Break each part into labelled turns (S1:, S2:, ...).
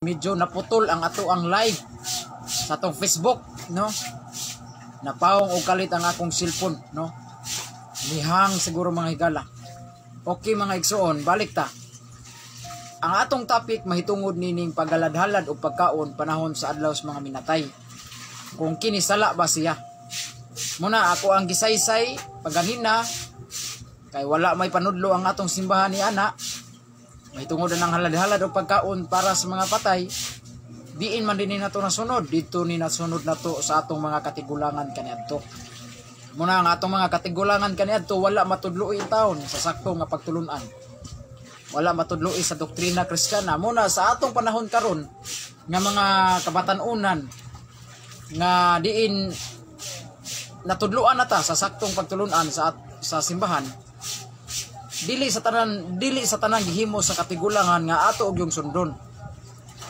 S1: Medyo naputol ang ato ang live sa atong Facebook, no? Napawong og kalit ang akong cellphone, no? Lihang siguro mga higala. Okay mga igsoon, balik ta. Ang atong topic mahitungod nining paghalad-halad o pagkaon panahon sa adlaw sa mga minatay. Kung kini sala ba siya? Muna ako ang gisaysay pagganina kay wala may panudlo ang atong simbahan ni ana. Mahitungod ng halad-halad o pagkaon para sa mga patay. Diin man din nato nasunod dito ni nasunod nato sa atong mga katigulangan kaniadto. Muna ang atong mga katigulangan kaniadto wala matudloi taon sa sakto nga pagtulunan. Wala matudloi sa doktrina Kristiyana. Muna sa atong panahon karon nga mga kabatan-unan nga diin natudluan nata sa saktong pagtulunan sa simbahan. Dili sa tanan gihimo sa katigulangan nga ato og yung sundon.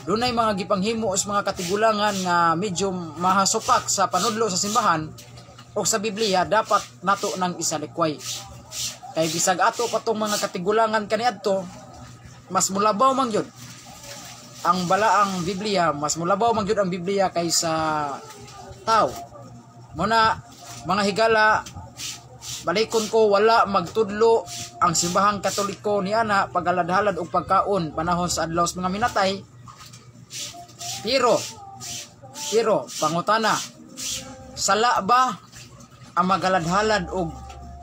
S1: Dunay mga gipanghimo sa mga katigulangan nga medyo mahasupak sa panudlo sa simbahan o sa Biblia dapat nato nang isalikway. Kay bisag ato patong mga katigulangan kaniadto mas mulabaw man gyud ang balaang Biblia, mas mulabaw man gyud ang Biblia kaysa tao. Muna mga higala, balikon ko wala magtudlo ang simbahang Katoliko ni ana paghalad-halad og pagkaon panahon sa adlaw sa mga minatay. Pero pangutana, sala ba ang maghalad-halad og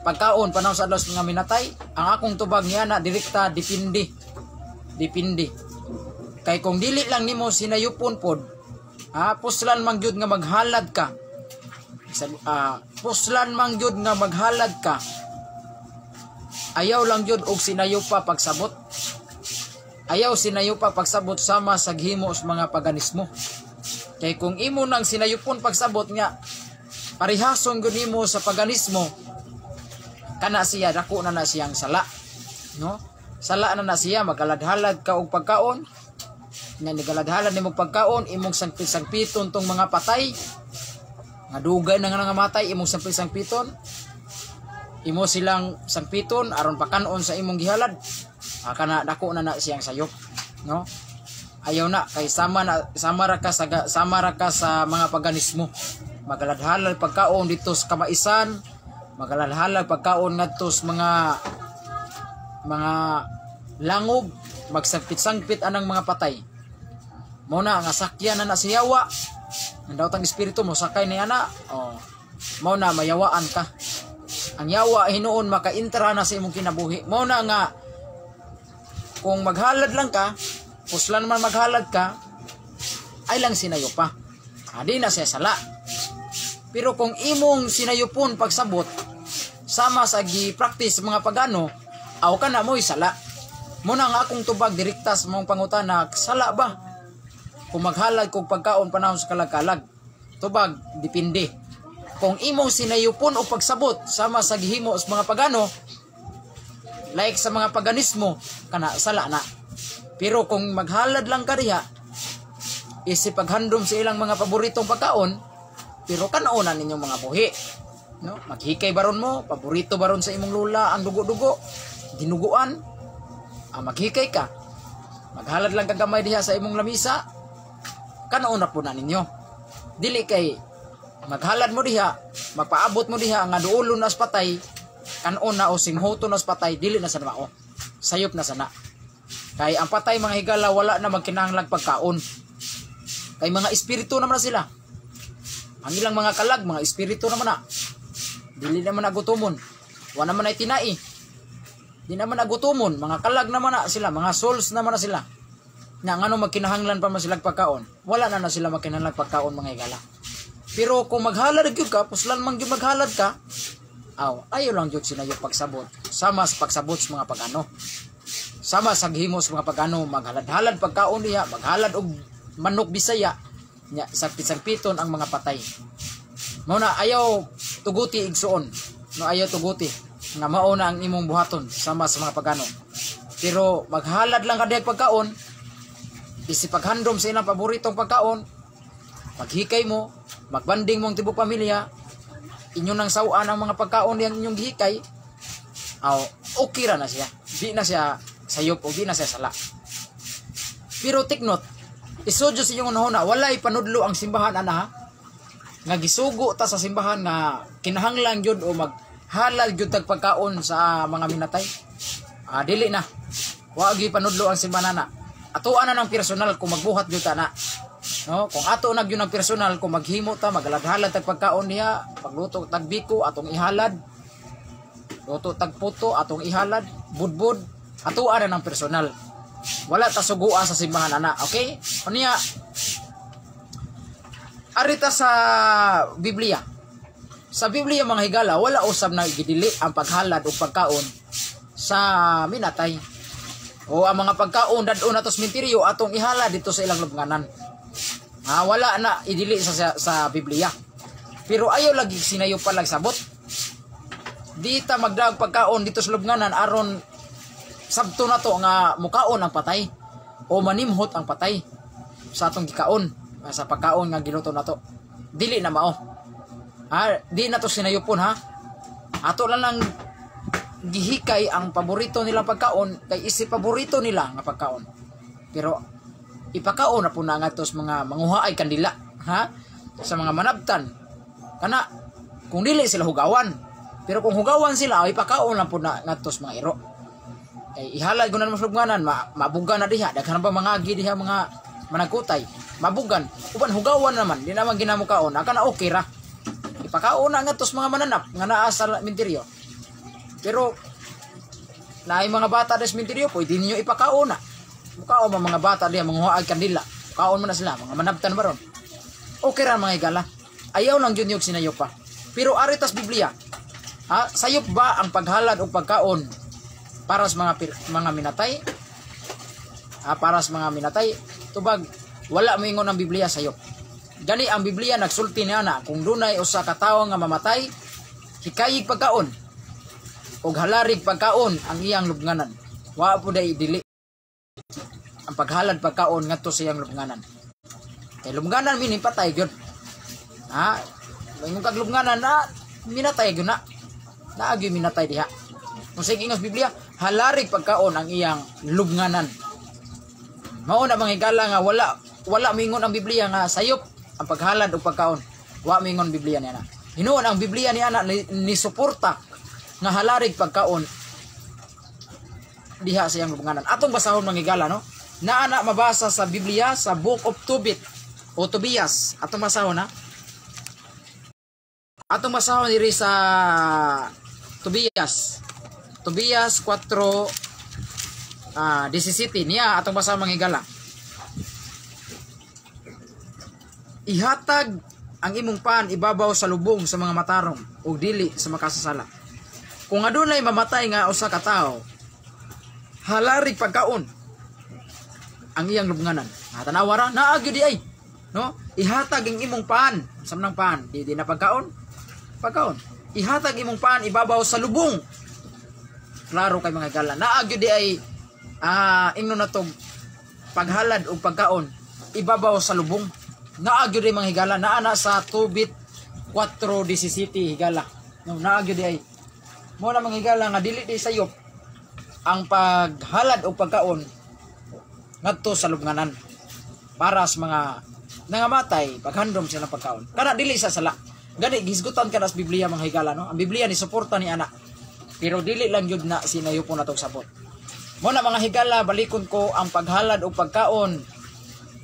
S1: pagkaon panahon sa adlaw sa mga minatay? Ang akong tubag ni ana direkta depende. Kay kung dili lang nimo sinayupon pod, puslan man gyud nga maghalad ka. Puslan man gyud nga maghalad ka. Ayaw lang gyud og sinayupa pagsabot. Ayaw sinayupa pagsabot sama sa gihimo sa mga paganismo. Kay kung imo nang sinayupon pagsabot nga parihason gyud nimo sa paganismo, kana siya dako na siyang sala, no? Sala na siya maghalad-halad ka og pagkaon. Nga nigalad-halad nimo pagkaon imong sangpit-sangpiton tong mga patay. Nga dugay na nga nangamatay imong sangpit-sangpiton. Imo silang sangpiton aron pakanon sa imong gihalad. Kana dako na siyang sayop, no? Ayaw na kay sama ra ka sa mga paganismo. Maghalad-halad pagkaon dito sa kamaisan, maghalad-halad pagkaon ngadto sa mga langob, magsangpit-sangpit anang mga patay. Mao na nga sakyan na si Yawa. Ang daotang espiritu mo sakay ni ana. Mao na mayawaan ka. Ang yawa hinuon makaintra na sa imong kinabuhi. Mao na nga kung maghalad lang ka, puslan man maghalad ka, ay lang sinayo pa. Di na siya sala. Pero kung imong sinayupon pagsabot, sama sa gi-practice mga pagano, aw ka na mo'y sala. Muna nga akong tubag direkta sa mong pangutana, sala ba? Kung maghalad kong pagkaon panahon sa kalag-kalag, tubag, depende. Kung imong sinayupon o pagsabot sama sa gihimo sa mga pagano, like sa mga paganismo, kana sala na. Pero kung maghalad lang ka diha, isipaghandom sa ilang mga paboritong pagkaon, pero kanaonan ninyong mga buhi. No? Maghikay baron mo, paborito baron sa imong lula ang dugo-dugo, dinuguan, maghikay ka. Maghalad lang kagamay diha sa imong lamisa, kanaon na po na ninyo. Dili kay maghalad mo diha, magpaabot mo diha nga duulon nas patay, kanon na o singhoto nas patay, dili na sa mao. Sayop na sana. Kay ang patay mga higala wala na magkinahanglang pagkaon. Kay mga espiritu naman na sila. Ang ilang mga kalag, mga espiritu naman na. Dili naman nagutumon. Wa naman ay tinai. Di naman nagutumon, mga kalag naman na sila, mga souls naman na sila. Na ngano magkinahanglan pa man sila pagkaon. Wala na sila magkinahanglang pagkaon mga higala. Pero kung maghalad gyud ka, puslan man gyud maghalad ka, ayaw lang gyud sinayo pagsabot. Sama sa pagsabot sa mga pagano. Sama sa gihimo sa mga pagano, maghalad-halad pagkaon diha, maghalad og manok Bisaya, nya sagpit-sagpiton ang mga patay. Mao na ayaw tuguti igsuon. No ayaw tuguti nga mao na ang imong buhaton sama sa mga pagano. Pero maghalad lang kada pagkaon, isipaghandom sa ilang paboritong pagkaon, maghikay mo, magbanding mong tibok pamilya, inyo nang sawaan ang mga pagkaon yang inyong gihikay, okay ra na siya. Di na siya sayop o di na siya sala. Pero take note, Isudyo sa inyong unahuna, walay panudlo ang simbahan ana ha. Nga gisugo ta sa simbahan nga kinahanglan gyud o maghalal gyud tag pagkaon sa mga minatay. Dili na. Wa gyud panudlo ang simbahan ana. Atuan na ng personal kung magbuhat gyud ta na. No, kung ato na gyud ng personal kung maghimo ta magalaghalad tag pagkaon niya, pagluto tag biko atong ihalad. Luto tag puto atong ihalad, budbud, atuan na ng personal. Wala ta sugua sa simbahan ana, okay? Unya arita sa Biblia. Sa Biblia mga higala, wala usab na gidili ang paghalad o pagkaon sa minatay. O ang mga pagkaon dadto na to sa sementeryo atong ihalad dito sa ilang lubnganan. Wala na idili sa Biblia. Pero ayaw lagi sinayo palag sabot. Di ta magdag pagkaon dito sa lubnganan aron sabto na to nga mukaon ang patay o manimhot ang patay sa atong gikaon sa pagkaon nga giluto na to. Dili na mao. Di na to sinayupon ha. Ato lang gihikay ang paborito nilang pagkaon kay isi paborito nila nga pagkaon. Pero ipakaon na po na nga tos mga manguhaay kandila ha sa mga manabtan. Kana kung dili sila hugawan. Pero kung hugawan sila ipakaon lang po na nga tos mga iro. Ihalad ko na mas lubnganan, mabugan na diha. Daghan ba mga agi diha mga managkutay. Mabugan. Uban hugawan naman, di naman ginamukaon. Aka na okay ra. Ipakaon na nga tos mga mananap nga naa sa sementeryo. Pero naay mga bata sa sementeryo, pwede ninyo ipakaon na. Mukaon mga bata diha manguhaag kandila. Mukaon mo na sila, mga manabtan ba ron. Okay ra mga higala. Ayaw lang yun yung sinayo pa. Pero aritas Biblia. Sayop ba ang paghalad o pagkaon para sa mga minatay? Para sa mga minatay, tubag wala moingon ang Biblia sayop. Gani ang Biblia nagsulti niya na kung dunay usa ka tawo nga mamatay, hikayig pagkaon og halarig pagkaon ang iyang lubnganan. Wa po day dili ang paghalad pagkaon ngadto sa iyang lubnganan. Kay lubnganan mini patay gyud. Moingon kag lubnganan na minatay gyud na. Naagi minatay diha. Kung sige nga sa Biblia, halarig pagkaon ang iyang lubnganan. Mao na mga higala nga wala mingon ang Biblia nga sayop ang paghalad o pagkaon. Wa mingon Biblia niya na. Hinuon ang Biblia niya na ni suporta nga halarig pagkaon diha sa iyang lubnganan. Atong basahon mga higala no. Naa na mabasa sa Biblia sa Book of Tobit o Tobias. Atong basahon ha. Atong basahon diri sa Tobias 4:17 niya atong basa mga higala. Ihatag ang imong pan ibabaw sa lubong sa mga matarong ug dili sa makasasala. Kung adunay mamatay nga usa ka tawo, halarig pagkaon ang iyang lubnganan. Tanawa ra naa gyud di ay, no? Ihatag ang imong pan, samnang pan, di na pagkaon. Ihatag imong pan ibabaw sa lubong. Klaro kay mga higala. Naa gyud di ay ingno na to paghalad o pagkaon ibabaw sa lubong. Naa gyud di mga higala. Naa na sa Tobit 4:17 higala. No, naa gyud di ay. Mo na mga higala nga dili di sayop ang paghalad o pagkaon ngadto sa lubnganan para sa mga nangamatay paghandom sila ng pagkaon. Kana dili sa sala. Gani gisgutan ka na sa Biblia mga higala no. Ang Biblia ni suporta ni ana. Pero dili lang yun na sinayo po na itong sabot. Muna mga higala, balikon ko ang paghalad o pagkaon.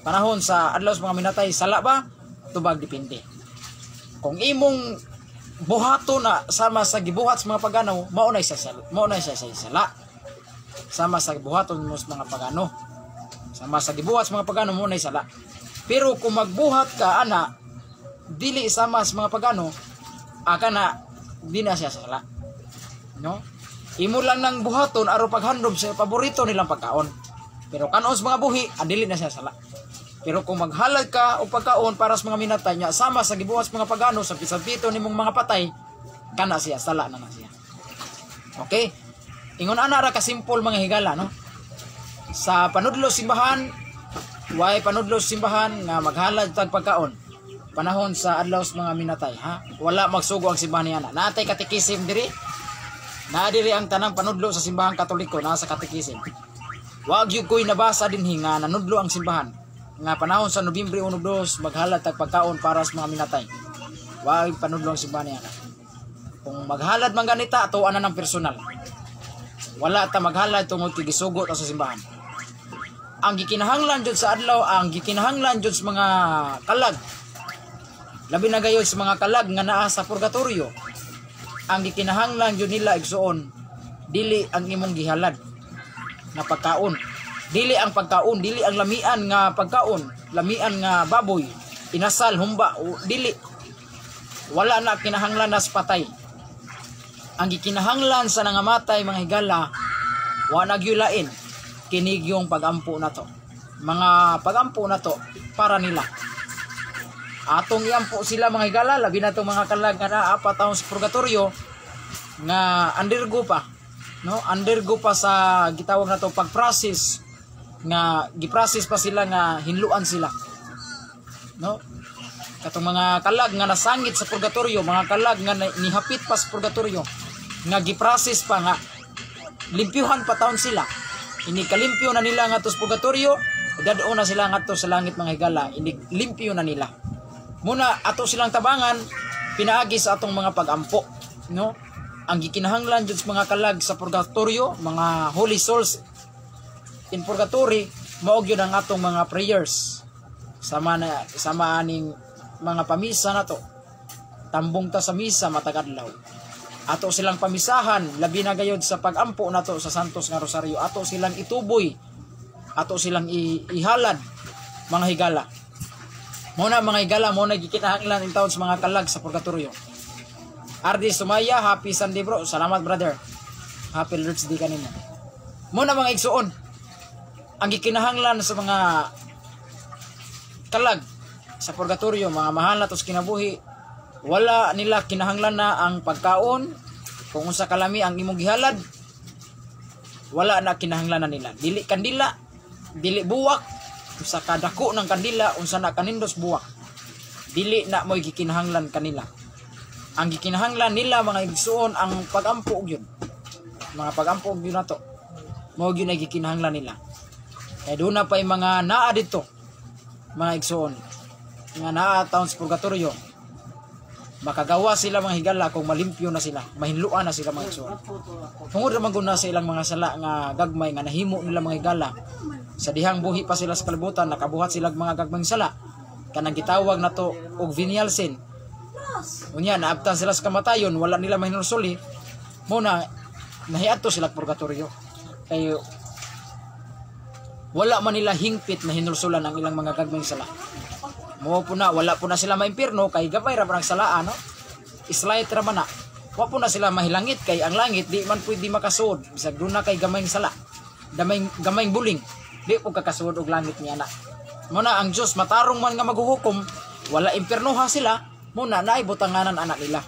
S1: Panahon sa adlaw sa mga minatay, sala ba? Tubag dipindi. Kung imong buhato na sama sa gibuhat sa mga pagano, maunay sa sala. Sama sa gibuhaton mo sa mga pagano. Sama sa gibuhat sa mga pagano, maunay sala. Pero kung magbuhat ka, ana, dili sama sa mga pagano, aka na, di na siya sala. No? Imo lang nang buhaton aron paghandom sa paborito nilang pagkaon. Pero kanos mga buhi, adili na siya sala. Pero kung maghalad ka o pagkaon para sa mga minatay niya, sama sa gibuhat sa mga pagano sa pisapito nimong mga patay, kana siya sala na siya. Okay? Ingon ana ra ka simple mga higala no. Sa panudlo simbahan, way panudlo simbahan nga maghalad tag pagkaon. Panahon sa adlaw sa mga minatay ha. Wala magsugo ang simbahan niya na. Natay katikisim diri. Nadiri ang tanang panudlo sa simbahang Katoliko nasa katikisim. Wag yung ko'y nabasa din hinga nanudlo ang simbahan. nga panahon sa Nobyembre 1-2 maghalad tag pagkaon para sa mga minatay. Wa panudlong simbahan niya. Kung maghalad man ganita ato ana ng personal. Wala ta maghalad tungod kay gisugot sa simbahan. Ang gikinahanglan jud sa adlaw, ang gikinahanglan jud sa mga kalag. Labi na gayud sa mga kalag nga naa sa purgatorio. Ang gikinahanglan jud nila igsuon dili ang imong gihalad na pagkaon. Dili ang pagkaon, dili ang lamian nga pagkaon, lamian nga baboy, inasal, humba, dili. Wala na kinahanglan na sa patay. Ang gikinahanglan sa nangamatay mga higala, wa nagyulain kinig yung pagampo na to. Mga pagampo na to para nila. Atong iampo sila mga higala, labi na itong mga kalag na 4 taon sa purgatorio nga undergo pa, no? Undergo pa sa gitawag na to pag-process nga giprocess pa sila nga hinluan sila, no? Katong mga kalag nga nasangit sa purgatorio, mga kalag nga nihapit pa sa purgatorio nga giprocess pa nga limpyuhan pa taon sila. Ini kalimpyo na nila nga to sa purgatorio, dadao na sila nga to sa langit mga higala, ini limpyo na nila. Muna ato silang tabangan pinaagi sa atong mga pagampo, no? Ang gikinahanglan jud sa mga kalag sa purgatorio, mga holy souls in purgatory, mao gyud ang atong mga prayers. Sama aning mga pamisa nato. Tambong ta sa misa matag adlaw. Ato silang pamisahan labi na gayud sa pagampo nato sa Santos nga Rosario. Ato silang ituboy, ato silang ihalad mga higala. Muna mga higala, muna gikinahanglan in taon sa mga kalag sa purgatorio. Ardi Sumaya, happy Sunday bro. Salamat brother. Happy Lord's Day kanimo. Muna mga igsuon, ang gikinahanglan sa mga kalag sa purgatorio, mga mahal na tos kinabuhi, wala nila kinahanglan na ang pagkaon. Kung unsa kalami ang imong gihalad, wala na kinahanglan na nila. Dili kandila, dili buwak, sa kadako ng kandila unsa na kanindos buwak, dili na mo'y gikinahanglan kanila. Ang gikinahanglan nila mga igsuon ang pagampo gyud, mga pagampo gyud nato, mao gyud ay gikinahanglan nila. Kaya doon na pa yung mga naa dito mga igsuon nga naa taon sa purgatorio, makagawa sila mga higala kung malimpyo na sila, mahinluan na sila mga igsuon. Tungod naman guna sa ilang mga sala nga gagmay nga nahimo nila mga higala, sa dihang buhi pa sila sa kalibutan, nakabuhat sila mga gagmang sala, kanang gitawag na to og venial sin. Unya naabtan sila sa kamatayon, wala nila mahinulsuli, muna nahiadto sila purgatorio. Kay wala man nila hingpit na hinulsulan ang ilang mga gagmang sala. Mo po na, wala po na sila maimpirno kay gabay ra parang salaan, no? Islayt ra man na. Wa po na sila mahilangit kay ang langit di man pwede makasuod bisag duna kay gamayng sala, gamayng buling. Di po kakasuod og langit niya na. Muna ang Diyos matarong man nga maghuhukom, wala impiernoha sila, muna naay butanganan anak nila.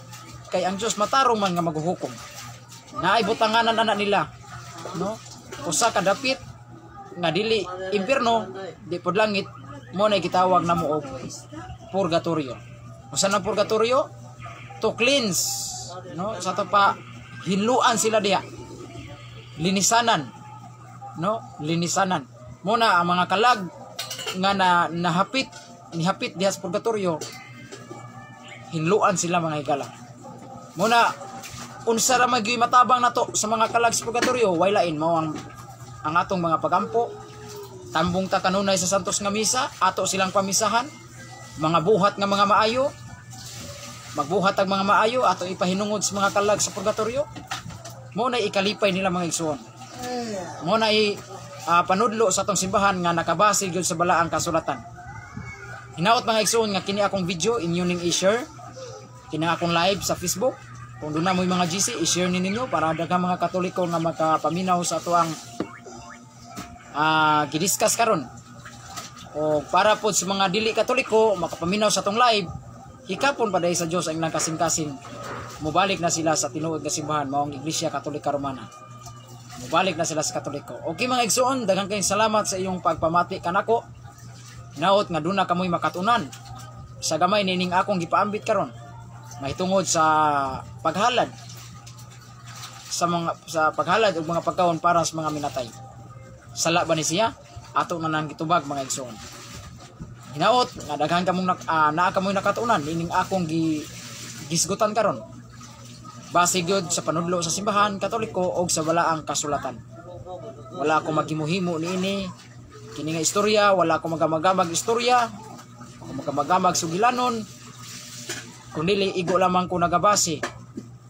S1: Kay ang Diyos matarong man nga maghuhukom, naay butanganan anak nila, no? Usa ka dapit nga dili impierno, di pod langit, muna gitawag namo og purgatorio. Usa na purgatorio? To cleanse, no? Sa to pa hinluan sila diha. Linisanan, no? Linisanan. Muna ang mga kalag nga nihapit diha sa purgatorio, hinluan sila mga higala. Muna unsa ra magyoy matabang nato sa mga kalag sa purgatorio, way lain mao ang atong mga pagampo. Tambong ta kanunay sa Santos nga misa, ato silang pamisahan, mga buhat nga mga maayo, magbuhat ang mga maayo ato ipahinungod sa mga kalag sa purgatorio. Muna ikalipay nila mga igsuon. Muna panudlo sa atong simbahan nga nakabase gyud sa balaang kasulatan. Hinaot mga igsoon nga kini akong video inyo ning i-share, kini akong live sa Facebook. Kung doon na mo mga GC, i-share ninyo para daghang mga Katoliko nga makapaminaw sa ato ang gidiscuss karon. O para po sa mga dili Katoliko makapaminaw sa atong live, hikapon pa dahil sa Dios ang ilang kasing-kasing mubalik na sila sa tinuod nga simbahan maong Iglesia Katolika Romana. Mubalik na sila sa Katoliko. Okay mga igsoon, daghang kayong salamat sa iyong pagpamati kanako. Naot nga duna kamoy makatunan sa gamay nining akong gipaambit karon. Mahitungod sa paghalad sa paghalad og mga pagkaon para sa mga minatay. Sala ba ni siya? Ato na nang gitubag mga igsoon. Hinaot nga daghan kamong naa kamoy nakatunan ining akong gisgutan karon. Base gyud sa panudlo sa simbahan Katoliko og sa balaang kasulatan. Wala ako maghimuhimo niini kini nga istorya, wala ako magagamag istorya, ako magagamag sugilanon. Kundi igo lamang ko nagabase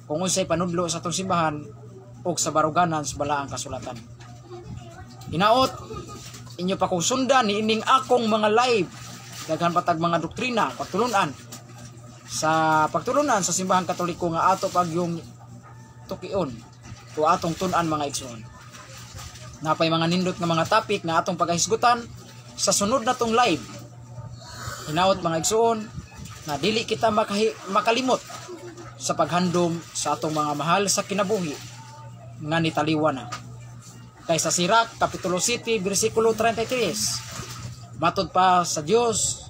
S1: kung unsay panudlo sa atong simbahan og sa baruganan sa balaang kasulatan. Hinaot inyo pa kong sundan niining akong mga live daghan patag mga doktrina pagtulunan sa simbahan Katoliko nga ato pag yung tukion o atong tun-an mga igsoon. Napay mga nindot nga mga topic nga atong pagahisgutan sa sunod na tong live. Hinaot mga igsoon na dili kita makalimot sa paghandom sa atong mga mahal sa kinabuhi nga nitaliwan na. Kay sa Sirach Kapitulo 7 bersikulo 33 matod pa sa Dios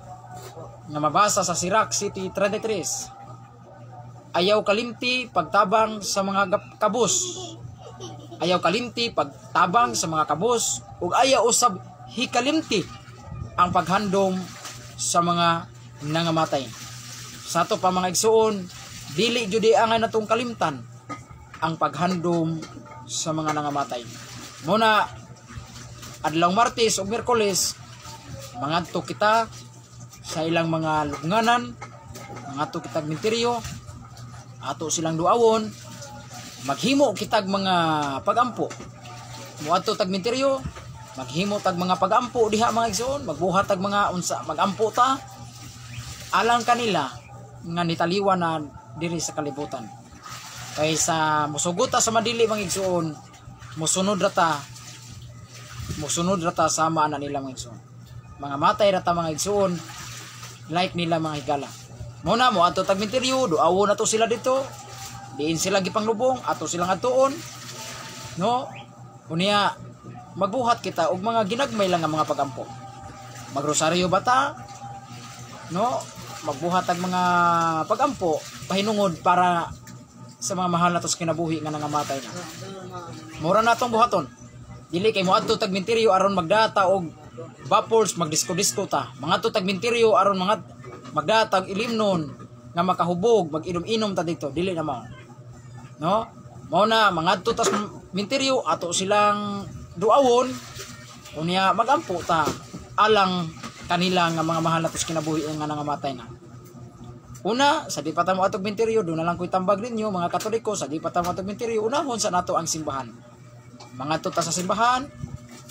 S1: nga mabasa sa Sirach 7:33. Ayaw kalimti pagtabang sa mga kabus. Ayaw kalimti pagtabang sa mga kabus ug ayaw usab hikalimti ang paghandom sa mga nangamatay. Sa ato pa mga igsoon, dili jud ang natong kalimtan ang paghandom sa mga nangamatay. Muna adlaw Martes ug Miyerkules mangadto kita sa ilang mga lubnganan, mga ato kitag menteryo, ato silang duawon, maghimo kitag mga pagampo. Muadto tag menteryo, maghimo tag mga pagampo diha mga igsoon, magbuhat tag mga unsa, magampo ta alang kanila nga nitaliwan na diri sa kalibutan. Kaysa musugot ta sa madili mga igsoon, musunod rata sama na nila mga igsoon. Mga matay rata mga igsoon, like nila mga higala. Muna mo ato tag menteryo, duawon ato sila dito. Diin sila gipanglubong, ato silang atuon. No? Unya magbuhat kita og mga ginagmay lang nga mga pagampo. Magrosaryo bata. No? Magbuhat tag mga pagampo pahinungod para sa mga mahal nato sa kinabuhi nga nangamatay na. Mura natong buhaton. Dili kay mo adto tag menteryo aron magdata og vapors magdisko-disko ta. Mga to tag menteryo aron mga magdatag ilimnon nga makahubog, mag-inom-inom ta dito, dili na mao. No? Mao na mga to tas menteryo ato silang duawon unya magampo ta alang kanila nga mga mahal nato sa kinabuhi nga nangamatay na. Una, sa di pa ta mo atog menteryo, do na lang ko'y tambag ninyo mga Katoliko, sa di pa ta mo atog menteryo, unahon sa nato ang simbahan. Mga to ta sa simbahan,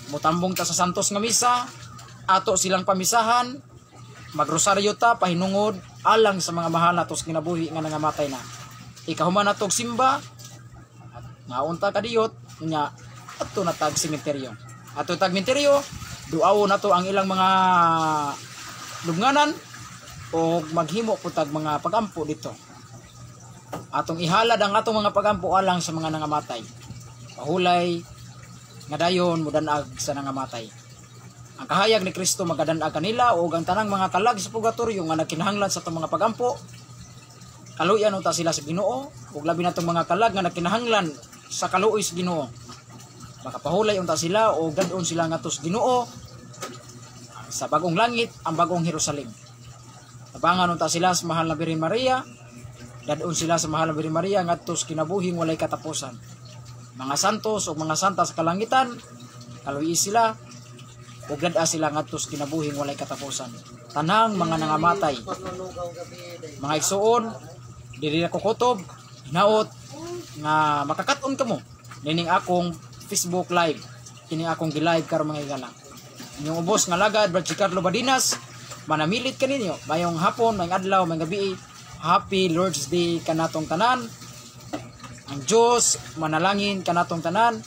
S1: mutambong ta sa santos nga misa, ato silang pamisahan, magrosaryo ta pahinungod alang sa mga mahal nato sa kinabuhi nga nangamatay na. Ikahuman nato og simba, nga unta kadiyot nya ato na tag sementeryo. Ato tag menteryo, duawo nato ang ilang mga lubnganan o maghimo po tag mga pagampo dito. Atong ihalad ang atong mga pagampo alang sa mga nangamatay. Pahulay nga dayon mudanag sa nangamatay. Ang kahayag ni Kristo magadanag kanila o ang tanang mga kalag sa purgatorio nga nagkinahanglan sa atong mga pagampo. Kaluyan unta sila sa Ginoo ug labi natong mga kalag nga nagkinahanglan sa kaluoy sa Ginoo. Makapahulay unta sila o gadon sila ngadto sa Ginoo sa bagong langit, ang bagong Jerusalem. Tabangan unta sila sa mahal na Birhen Maria, dadon sila sa mahal na Birhen Maria ngadto sa kinabuhing walay katapusan. Mga santos o mga santa sa kalangitan, kaluyi sila ug gad-a sila ngadto sa kinabuhing walay katapusan. Tanang mga nangamatay, mga igsoon, dili na kukutob, hinaot nga makakaton kamo nining akong Facebook live, kini akong gi-live karon mga igala. Inyong ubos nga lagad Brad Carlo Badinas, manamilit kaninyo mayong hapon, mayong adlaw, mayong gabi. Happy Lord's Day kanatong tanan. Ang Diyos manalangin kanatong tanan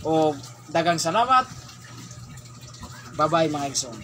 S1: o dagang salamat. Bye bye mga igsoon.